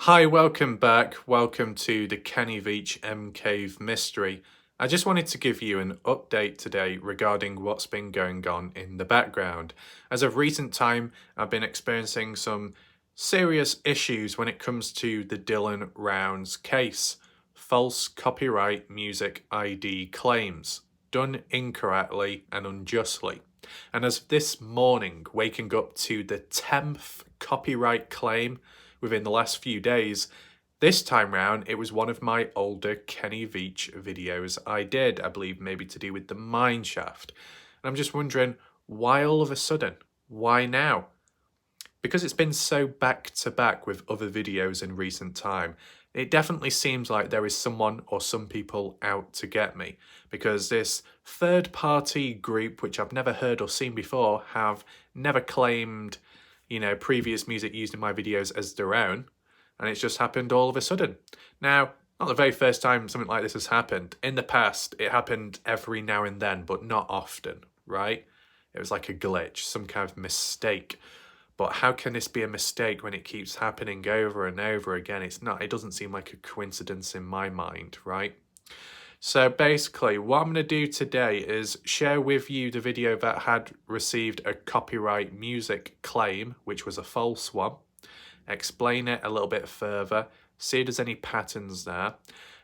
Hi, welcome back. Welcome to the Kenny Veach M Cave mystery. I just wanted to give you an update today regarding what's been going on in the background. As of recent time, I've been experiencing some serious issues when it comes to the Dylan Rounds case. False copyright music ID claims, done incorrectly and unjustly. And as this morning, waking up to the 10th copyright claim within the last few days, this time round it was one of my older Kenny Veach videos I did, I believe maybe to do with the mine shaft. And I'm just wondering, why all of a sudden? Why now? Because it's been so back to back with other videos in recent time, it definitely seems like there is someone or some people out to get me, because this third party group, which I've never heard or seen before, have never claimed previous music used in my videos as their own, and it's just happened all of a sudden. Now, not the very first time something like this has happened. In the past, it happened every now and then, but not often, right? It was like a glitch, some kind of mistake. But how can this be a mistake when it keeps happening over and over again? It doesn't seem like a coincidence in my mind, right? So basically, what I'm going to do today is share with you the video that had received a copyright music claim, which was a false one, explain it a little bit further, see if there's any patterns there,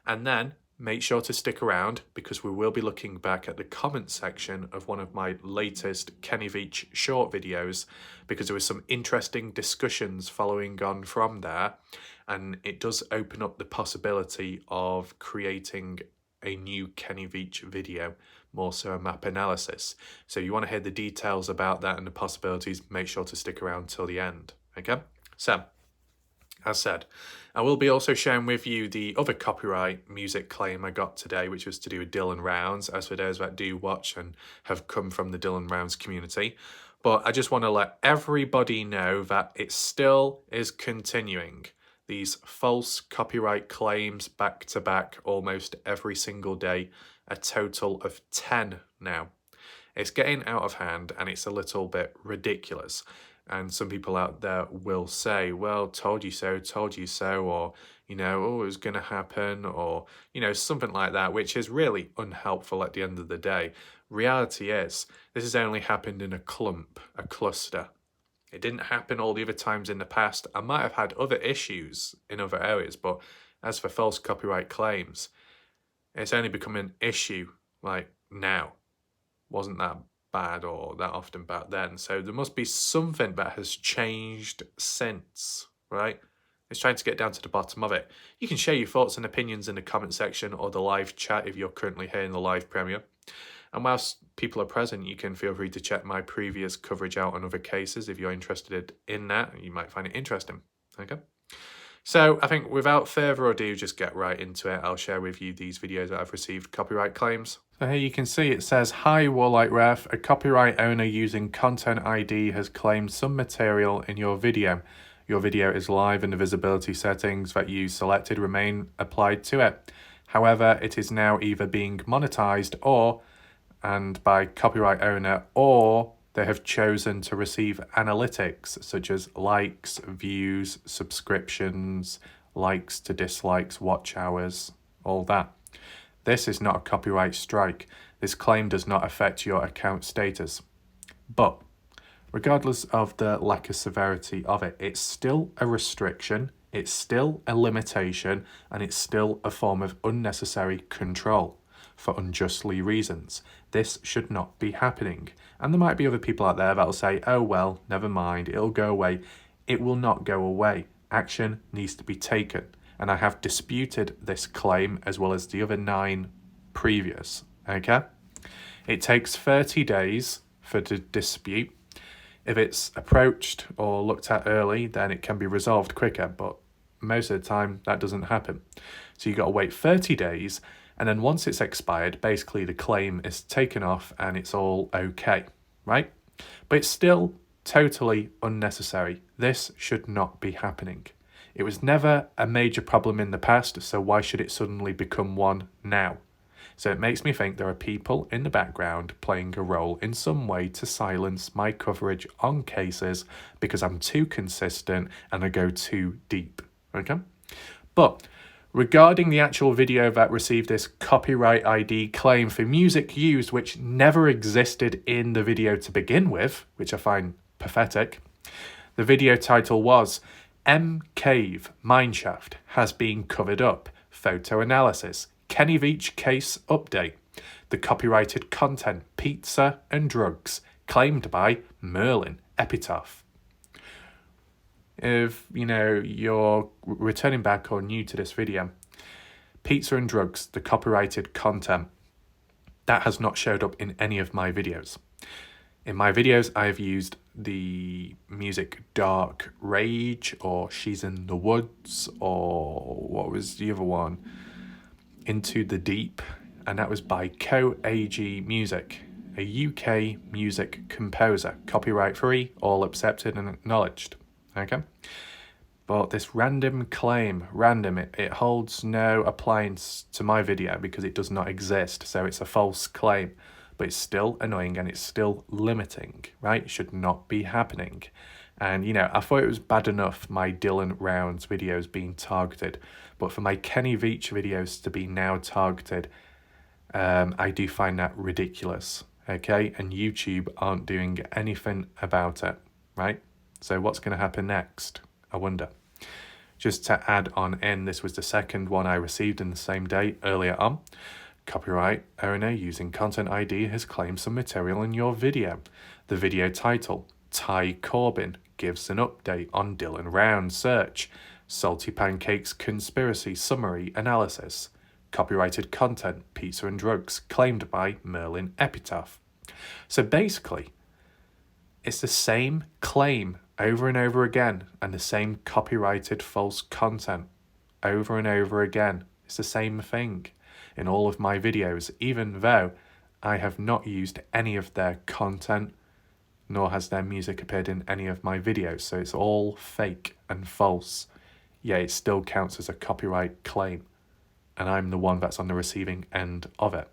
and then make sure to stick around because we will be looking back at the comment section of one of my latest Kenny Veach short videos, because there was some interesting discussions following on from there, and it does open up the possibility of creating a new Kenny Veach video, more so a map analysis. So you want to hear the details about that and the possibilities, make sure to stick around till the end, okay? So, as said, I will be also sharing with you the other copyright music claim I got today, which was to do with Dylan Rounds, as for those that do watch and have come from the Dylan Rounds community. But I just want to let everybody know that it still is continuing. These false copyright claims back to back almost every single day, a total of 10 now. It's getting out of hand and it's a little bit ridiculous. And some people out there will say, well, told you so, or, oh, it was going to happen, or, something like that, which is really unhelpful at the end of the day. Reality is, this has only happened in a cluster. It didn't happen all the other times in the past. I might have had other issues in other areas, but as for false copyright claims, it's only become an issue like now. Wasn't that bad or that often back then. So there must be something that has changed since, right? It's trying to get down to the bottom of it. You can share your thoughts and opinions in the comment section or the live chat if you're currently here in the live premiere. And whilst people are present, you can feel free to check my previous coverage out on other cases if you're interested in that. You might find it interesting. Okay. So I think without further ado, just get right into it. I'll share with you these videos that I've received copyright claims. So here you can see it says, "Hi Warlight Ref, a copyright owner using Content ID has claimed some material in your video. Your video is live and the visibility settings that you selected remain applied to it. However, it is now either being monetized and by copyright owner, or they have chosen to receive analytics such as likes, views, subscriptions, likes to dislikes, watch hours, all that. This is not a copyright strike. This claim does not affect your account status. But regardless of the lack of severity of it, it's still a restriction, it's still a limitation, and it's still a form of unnecessary control for unjustly reasons. This should not be happening. And there might be other people out there that'll say, oh well, never mind, it'll go away. It will not go away. Action needs to be taken. And I have disputed this claim as well as the other 9 previous, okay? It takes 30 days for the dispute. If it's approached or looked at early, then it can be resolved quicker, but most of the time that doesn't happen. So you got to wait 30 days, and then once it's expired, basically the claim is taken off and it's all okay, right? But it's still totally unnecessary. This should not be happening. It was never a major problem in the past, so why should it suddenly become one now? So it makes me think there are people in the background playing a role in some way to silence my coverage on cases because I'm too consistent and I go too deep. Okay? But regarding the actual video that received this copyright ID claim for music used which never existed in the video to begin with, which I find pathetic, the video title was M Cave Mineshaft has been covered up. Photo analysis. Kenny Veach case update. The copyrighted content pizza and drugs claimed by Merlin Epitaph. If you're returning back or new to this video, pizza and drugs, the copyrighted content, that has not showed up in any of my videos. In my videos, I have used the music Dark Rage or She's in the Woods, or what was the other one? Into the Deep, and that was by Co-AG Music, a UK music composer, copyright free, all accepted and acknowledged. Okay? But this random claim, it holds no appliance to my video because it does not exist, so it's a false claim. But it's still annoying and it's still limiting, right? It should not be happening. And, I thought it was bad enough my Dylan Rounds videos being targeted, but for my Kenny Veach videos to be now targeted, I do find that ridiculous, okay? And YouTube aren't doing anything about it, right? So what's going to happen next? I wonder. Just to add on in, this was the second one I received in the same day earlier on. Copyright owner using content ID has claimed some material in your video. The video title, Ty Corbin gives an update on Dylan Round search. Salty Pancakes conspiracy summary analysis. Copyrighted content, pizza and drugs, claimed by Merlin Epitaph. So basically, it's the same claim over and over again and the same copyrighted false content over and over again. It's the same thing in all of my videos, even though I have not used any of their content, nor has their music appeared in any of my videos. So it's all fake and false. Yeah, it still counts as a copyright claim, and I'm the one that's on the receiving end of it.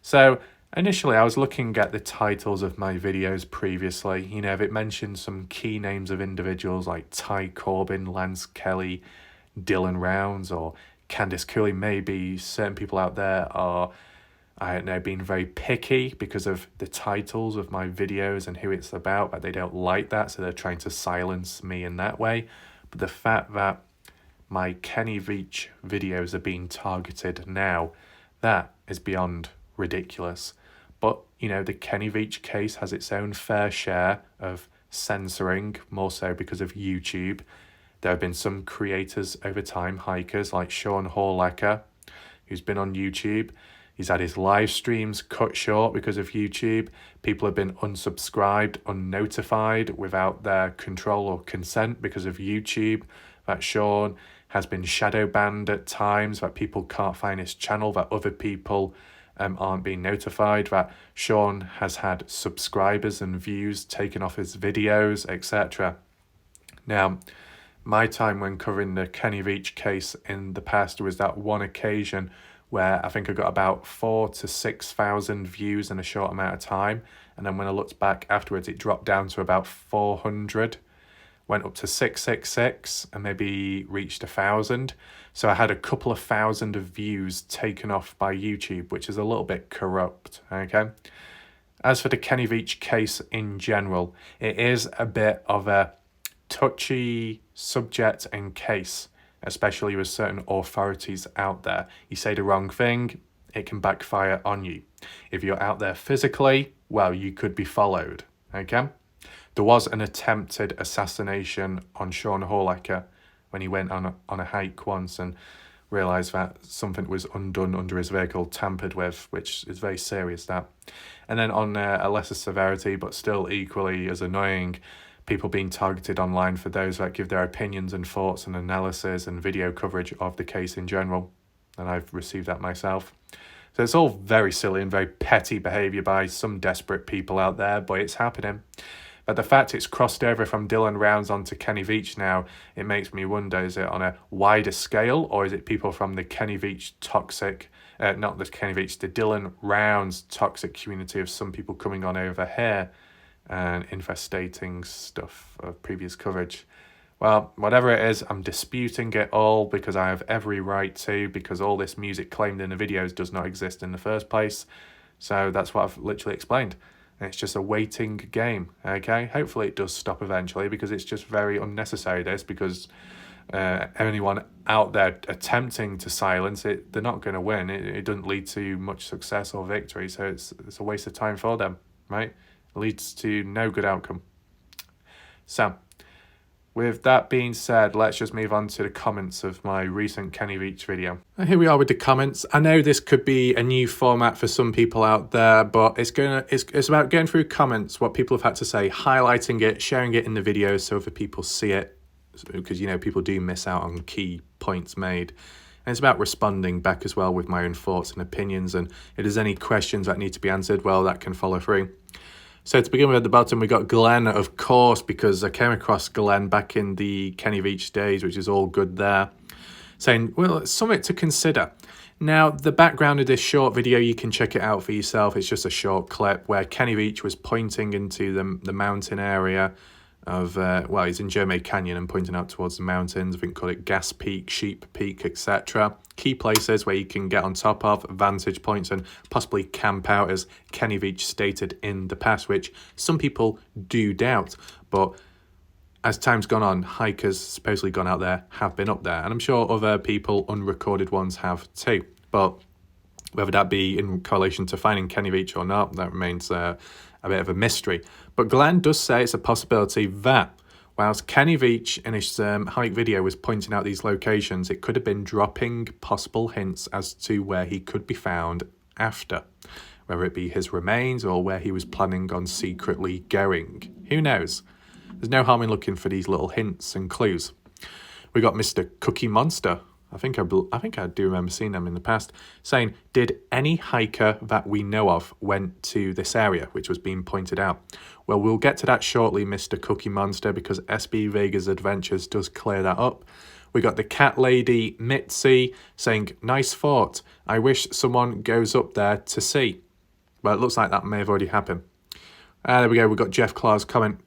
So initially I was looking at the titles of my videos previously. If it mentioned some key names of individuals like Ty Corbin, Lance Kelly, Dylan Rounds, or Candice Cooley, maybe certain people out there are, I don't know, being very picky because of the titles of my videos and who it's about, but they don't like that, so they're trying to silence me in that way. But the fact that my Kenny Veach videos are being targeted now, that is beyond ridiculous. But, the Kenny Veach case has its own fair share of censoring, more so because of YouTube. There have been some creators over time, hikers like Sean Horlecker, who's been on YouTube. He's had his live streams cut short because of YouTube. People have been unsubscribed, unnotified without their control or consent because of YouTube. That Sean has been shadow banned at times, that people can't find his channel, that other people aren't being notified, that Sean has had subscribers and views taken off his videos, etc. Now, my time when covering the Kenny Veach case in the past was that one occasion where I think I got about 4,000 to 6,000 views in a short amount of time. And then when I looked back afterwards, it dropped down to about 400, went up to 666 and maybe reached 1,000. So I had a couple of thousand of views taken off by YouTube, which is a little bit corrupt, okay? As for the Kenny Veach case in general, it is a bit of a touchy subject and case, especially with certain authorities out there. You say the wrong thing, it can backfire on you. If you're out there physically, well, you could be followed, okay? There was an attempted assassination on Sean Horlecker when he went on a hike once and realised that something was undone under his vehicle, tampered with, which is very serious, that. And then on a lesser severity, but still equally as annoying, people being targeted online for those that give their opinions and thoughts and analysis and video coverage of the case in general. And I've received that myself. So it's all very silly and very petty behaviour by some desperate people out there, but it's happening. But the fact it's crossed over from Dylan Rounds onto Kenny Veach now, it makes me wonder, is it on a wider scale, or is it people from the Kenny Veach toxic, not the Kenny Veach, the Dylan Rounds toxic community of some people coming on over here and infestating stuff of previous coverage? Well, whatever it is, I'm disputing it all because I have every right to, because all this music claimed in the videos does not exist in the first place. So that's what I've literally explained. And it's just a waiting game, okay? Hopefully it does stop eventually, because it's just very unnecessary, this, because anyone out there attempting to silence it, they're not going to win. It doesn't lead to much success or victory, so it's a waste of time for them, right? It leads to no good outcome. So, with that being said, let's just move on to the comments of my recent Kenny Veach video. And here we are with the comments. I know this could be a new format for some people out there, but it's about going through comments, what people have had to say, highlighting it, sharing it in the videos so other people see it, because, you know, people do miss out on key points made. And it's about responding back as well with my own thoughts and opinions, and if there's any questions that need to be answered, well, that can follow through. So to begin with, at the bottom, we got Glenn, of course, because I came across Glenn back in the Kenny Veach days, which is all good there, saying, well, it's something to consider. Now, the background of this short video, you can check it out for yourself. It's just a short clip where Kenny Veach was pointing into the mountain area of, well, he's in Jermay Canyon and pointing out towards the mountains. I think call it Gas Peak, Sheep Peak, etc. Key places where you can get on top of, vantage points, and possibly camp out, as Kenny Veach stated in the past, which some people do doubt. But as time's gone on, hikers supposedly gone out there, have been up there. And I'm sure other people, unrecorded ones, have too. But whether that be in correlation to finding Kenny Veach or not, that remains a bit of a mystery. But Glenn does say it's a possibility that whilst Kenny Veach in his hike video was pointing out these locations, it could have been dropping possible hints as to where he could be found after, whether it be his remains or where he was planning on secretly going. Who knows? There's no harm in looking for these little hints and clues. We got Mr. Cookie Monster. I think I do remember seeing them in the past, saying, did any hiker that we know of went to this area, which was being pointed out? Well, we'll get to that shortly, Mr. Cookie Monster, because SB Vegas Adventures does clear that up. We got the cat lady, Mitzi, saying, nice thought. I wish someone goes up there to see. Well, it looks like that may have already happened. There we go. We've got Jeff Clark's comment.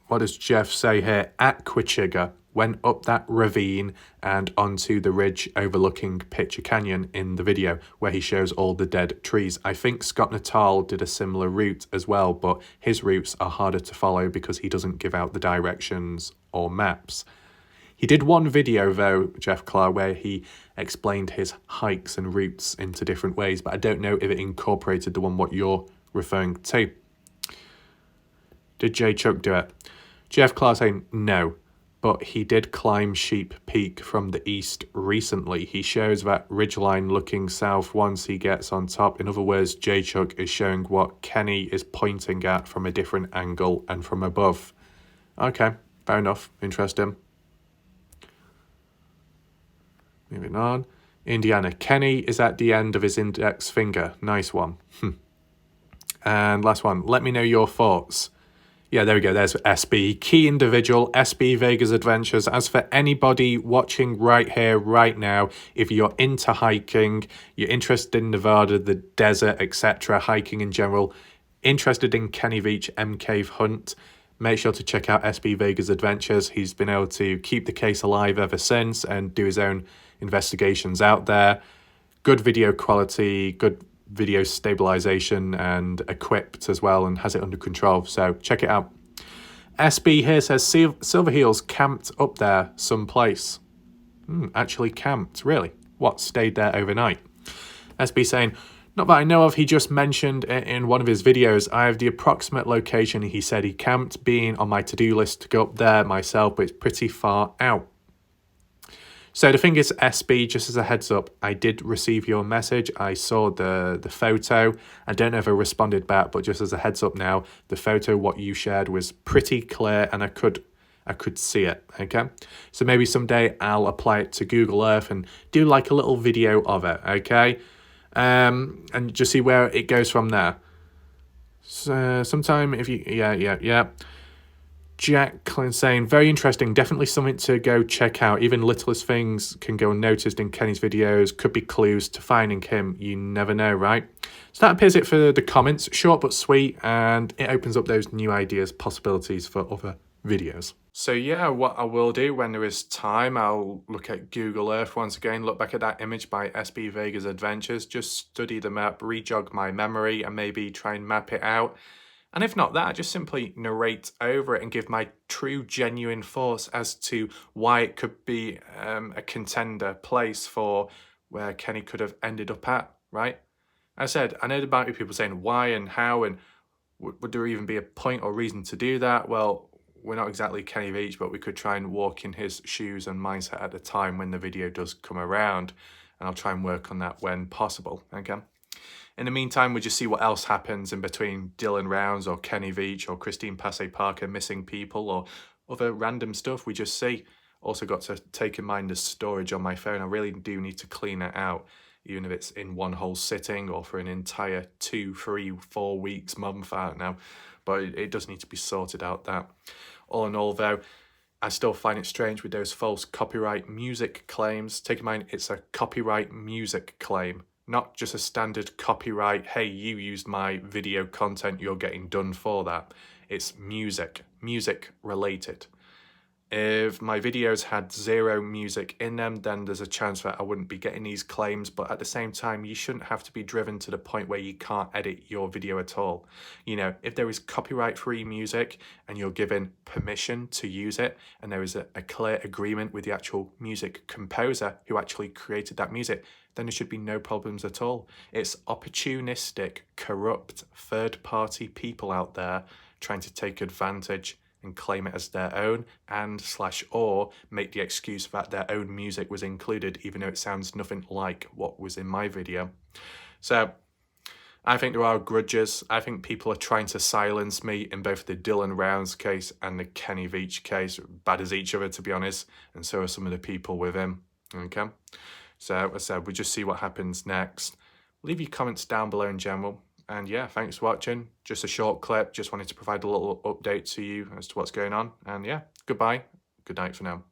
What does Jeff say here? At Quichiga went up that ravine and onto the ridge overlooking Pitcher Canyon in the video, where he shows all the dead trees. I think Scott Natal did a similar route as well, but his routes are harder to follow because he doesn't give out the directions or maps. He did one video, though, Jeff Clark, where he explained his hikes and routes into different ways, but I don't know if it incorporated the one what you're referring to. Did Jay Chuck do it? Jeff Clark saying no, but he did climb Sheep Peak from the east recently. He shows that ridgeline looking south once he gets on top. In other words, Jay Chuck is showing what Kenny is pointing at from a different angle and from above. Okay, fair enough. Interesting. Moving on. Indiana. Kenny is at the end of his index finger. Nice one. And last one. Let me know your thoughts. Yeah, there we go. There's SB. Key individual, SB Vegas Adventures. As for anybody watching right here, right now, if you're into hiking, you're interested in Nevada, the desert, etc., hiking in general, interested in Kenny Veach M Cave Hunt, make sure to check out SB Vegas Adventures. He's been able to keep the case alive ever since and do his own investigations out there. Good video quality, good video stabilization, and equipped as well, and has it under control, so check it out. SB here says Silverheels camped up there someplace. Actually camped, really? What, stayed there overnight? SB saying, not that I know of, he just mentioned in one of his videos, I have the approximate location he said he camped, being on my to-do list to go up there myself, but it's pretty far out. So the thing is, SB, just as a heads up, I did receive your message. I saw the photo. I don't know if I responded back, but just as a heads up now, the photo, what you shared, was pretty clear and I could see it, okay? So maybe someday I'll apply it to Google Earth and do like a little video of it, okay? And just see where it goes from there. So sometime if you, yeah. Jack saying, very interesting, definitely something to go check out. Even littlest things can go unnoticed in Kenny's videos, could be clues to finding him, you never know, right? So that appears it for the comments, short but sweet, and it opens up those new ideas, possibilities for other videos. So yeah, what I will do when there is time, I'll look at Google Earth once again, look back at that image by SB Vega's Adventures, just study the map, re-jog my memory, and maybe try and map it out. And if not that, I just simply narrate over it and give my true, genuine thoughts as to why it could be a contender place for where Kenny could have ended up at, right? I said, I know there might be people saying why and how, and would there even be a point or reason to do that? Well, we're not exactly Kenny Veach, but we could try and walk in his shoes and mindset at the time when the video does come around. And I'll try and work on that when possible, okay? In the meantime, we just see what else happens in between Dylan Rounds or Kenny Veach or Christine Passe Parker missing people or other random stuff we just see. Also got to take in mind the storage on my phone. I really do need to clean it out, even if it's in one whole sitting or for an entire 2, 3, 4 weeks, month out now. But it does need to be sorted out, that. All in all, though, I still find it strange with those false copyright music claims. Take in mind, it's a copyright music claim, not just a standard copyright, hey, you used my video content, you're getting done for that. It's music related. If my videos had 0 music in them, then there's a chance that I wouldn't be getting these claims, but at the same time, you shouldn't have to be driven to the point where you can't edit your video at all. You know, if there is copyright-free music and you're given permission to use it, and there is a clear agreement with the actual music composer who actually created that music, then there should be no problems at all. It's opportunistic, corrupt, third-party people out there trying to take advantage and claim it as their own or make the excuse that their own music was included, even though it sounds nothing like what was in my video. So I think there are grudges. I think people are trying to silence me in both the Dylan Rounds case and the Kenny Veach case, bad as each other, to be honest, and so are some of the people with him, okay? So as I said, we'll just see what happens next. Leave your comments down below in general. And yeah, thanks for watching. Just a short clip. Just wanted to provide a little update to you as to what's going on. And yeah, goodbye. Good night for now.